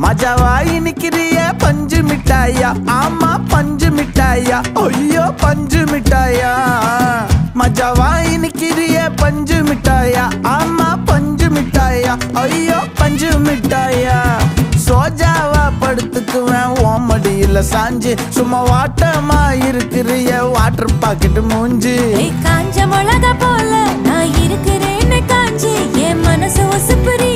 மஜாவா இனிக்கிறிய பஞ்சு மிட்டாயா, ஆமா பஞ்சு மிட்டாயா, ஐயோ பஞ்சு மிட்டாயா. மஜாவா இனிக்கிறிய பஞ்சு மிட்டாயா, ஆமா பஞ்சு மிட்டாயா, ஐயோ பஞ்சு மிட்டாயா. சோஜாவா படுத்துக்குவேன் ஓமடியில சாஞ்சு, சும்மா வாட்டமா இருக்கிறிய வாட்டர் பாக்கெட் மூஞ்சி. காஞ்ச மிளகா போல நான் இருக்கிறேன்னு காஞ்சி என் மனசு ஒசுப்புரி